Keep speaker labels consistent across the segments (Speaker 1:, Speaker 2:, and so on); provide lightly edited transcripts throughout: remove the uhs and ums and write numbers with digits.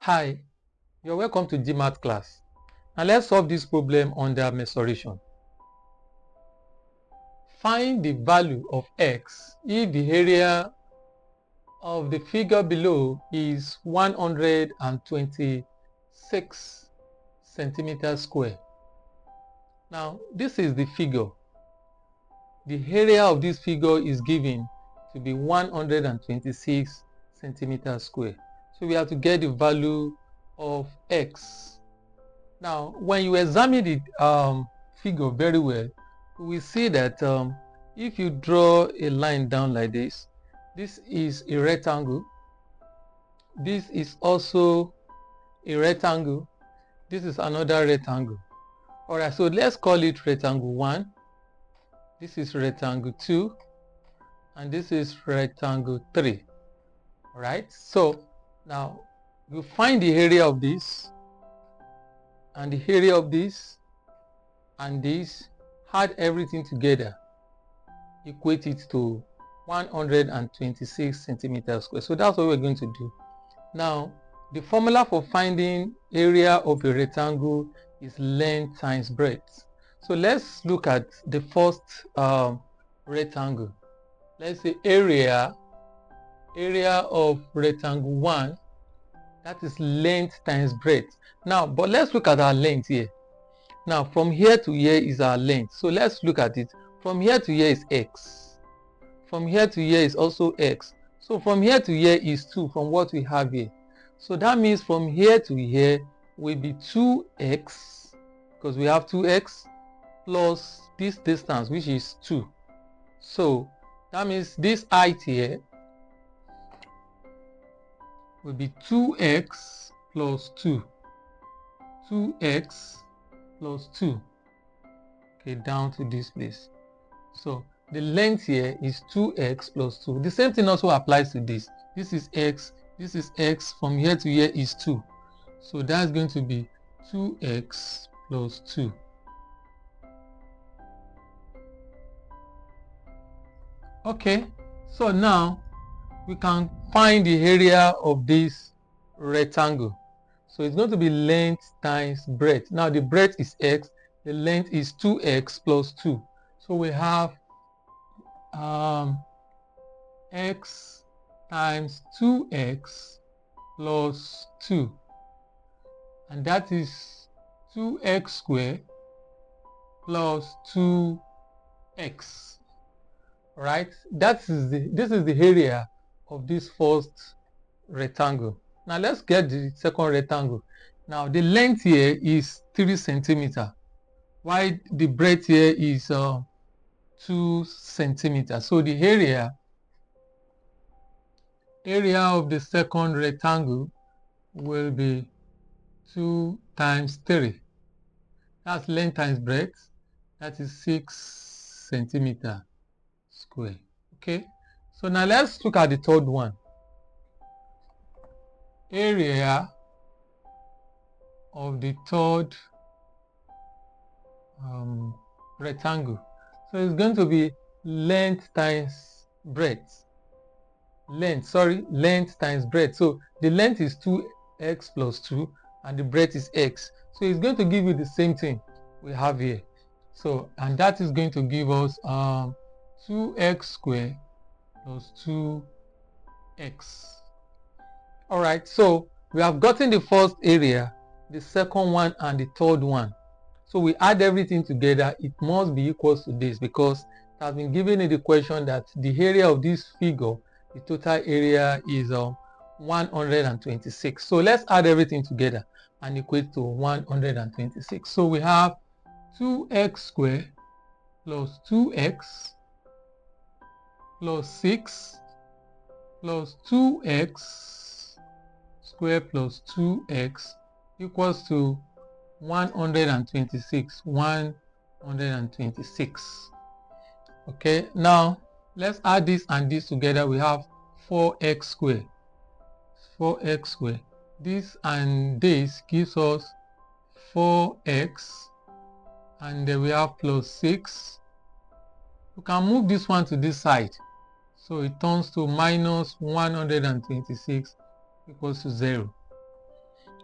Speaker 1: Hi, you're welcome to Gmats class. Now let's solve this problem under mensuration. Find the value of x if the area of the figure below is 126 centimeters square. Now this is the figure. The area of this figure is given to be 126 centimeters square. So we have to get the value of x. Now, when you examine the figure very well, we see that if you draw a line down like this is a rectangle. This is also a rectangle. This is another rectangle. Alright, so let's call it rectangle 1. This is rectangle 2. And this is rectangle 3. Alright, so now you find the area of this and the area of this and this, add everything together, equate it to 126 centimeters square. So that's what we're going to do. Now, the formula for finding area of a rectangle is length times breadth. So let's look at the first rectangle. Let's say area of rectangle 1, that is length times breadth. Now, but let's look at our length here. Now, from here to here is our length. So let's look at it. From here to here is x. From here to here is also x. So from here to here is 2 from what we have here. So that means from here to here will be 2x, because we have 2x, plus this distance, which is 2. So that means this height here will be 2x plus 2. 2x plus 2. Okay, down to this place. So the length here is 2x plus 2. The same thing also applies to this. This is x. This is x. From here to here is 2. So that's going to be 2x plus 2. Okay, so now we can find the area of this rectangle. So it's going to be length times breadth. Now the breadth is x, the length is 2x plus 2. So we have x times 2x plus 2. And that is 2x squared plus 2x. Right? This is the area of this first rectangle. Now let's get the second rectangle. Now the length here is 3 centimeters, while the breadth here is 2 centimeters. So the area of the second rectangle will be 2 times 3. That's length times breadth. That is 6 centimeters square. Okay. So now let's look at the third one. Area of the third rectangle. So it's going to be length times breadth. Length times breadth. So the length is 2x plus 2 and the breadth is x. So it's going to give you the same thing we have here. So, and that is going to give us 2x squared plus 2x. Alright, so we have gotten the first area, the second one, and the third one. So we add everything together. It must be equal to this, because it has been given in the question that the area of this figure, the total area is 126. So let's add everything together and equate to 126. So we have 2x squared plus 2x plus 6 plus 2x square plus 2x equals to 126. 126. Okay, now let's add this and this together. We have 4x squared. 4x squared. This and this gives us 4x, and then we have plus 6. We can move this one to this side, so it turns to minus 126 equals to 0.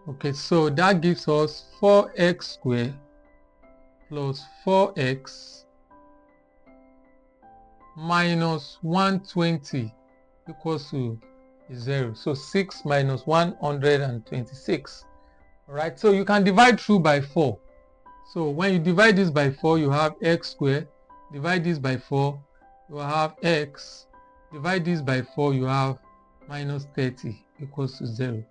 Speaker 1: Okay, so that gives us 4x squared plus 4x minus 120 equals to 0. So 6 minus 126. Alright, so you can divide through by 4. So when you divide this by 4, you have x squared. Divide this by 4, you have x. Divide this by 4, you have minus 30 equals to 0.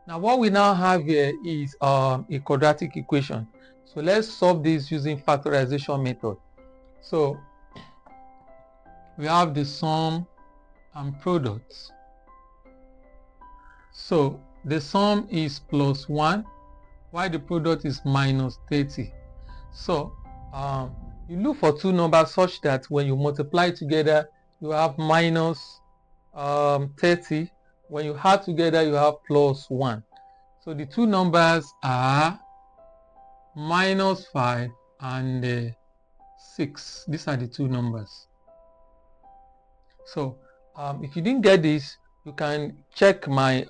Speaker 1: Now what we now have here is a quadratic equation. So let's solve this using factorization method. So we have the sum and product. So the sum is plus 1 while the product is minus 30. So you look for two numbers such that when you multiply together you have minus 30. When you add together you have plus 1. So the two numbers are minus 5 and 6. These are the two numbers. So if you didn't get this, you can check my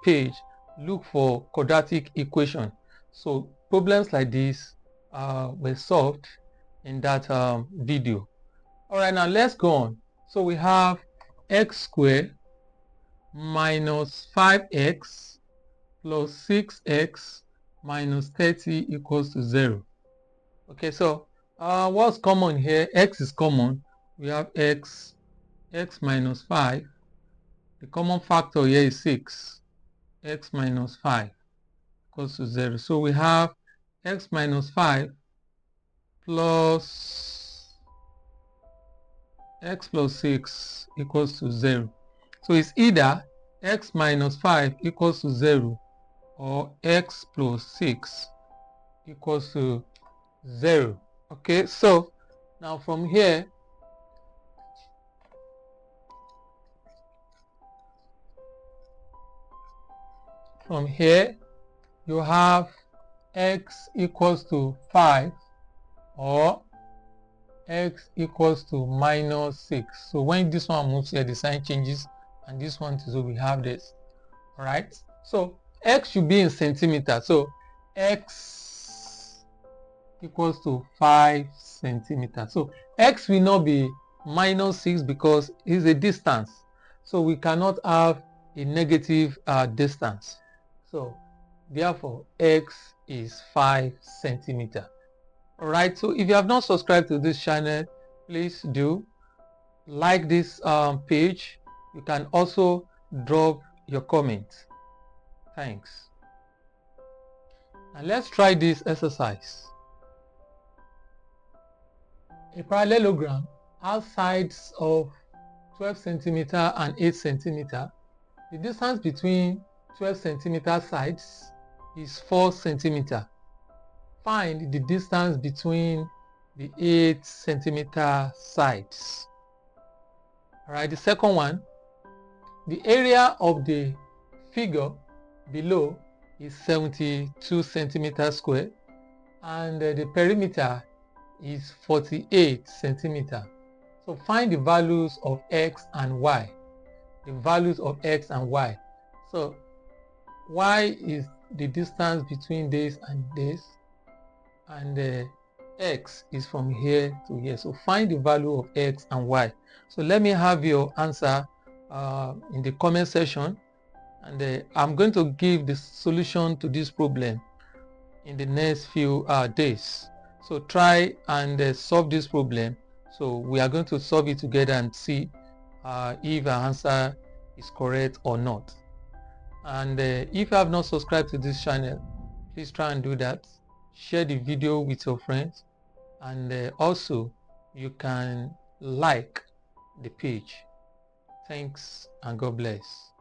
Speaker 1: page, look for quadratic equation. So problems like this were solved in that video. All right, now let's go on. So we have x squared minus 5x plus 6x minus 30 equals to 0. Okay, so what's common here? X is common. We have x minus 5. The common factor here is 6. X minus 5 equals to 0. So we have x minus 5 plus x plus 6 equals to 0. So it's either x minus 5 equals to 0 or x plus 6 equals to 0. Okay, so now from here, you have x equals to 5 or x equals to minus 6. So when this one moves here, the sign changes, and this one too, so we have this. All right, so x should be in centimeters. So x equals to 5 centimeters. So x will not be minus 6 because it's a distance. So we cannot have a negative distance. So therefore x is 5 centimeters. Alright, so if you have not subscribed to this channel, please do like this page. You can also drop your comment. Thanks. And let's try this exercise. A parallelogram has sides of 12 centimeter and 8 centimeter. The distance between 12 centimeter sides is 4 centimeter. Find the distance between the 8 centimeter sides. Alright, the second one, the area of the figure below is 72 centimeters square and the perimeter is 48 centimeters. So find the values of x and y. The values of x and y. So y is the distance between this and this, and x is from here to here. So find the value of x and y. So let me have your answer in the comment section, and I'm going to give the solution to this problem in the next few days. So try and solve this problem. So we are going to solve it together and see if our answer is correct or not. And if you have not subscribed to this channel, please try and do that. Share the video with your friends, and also you can like the page. Thanks and God bless.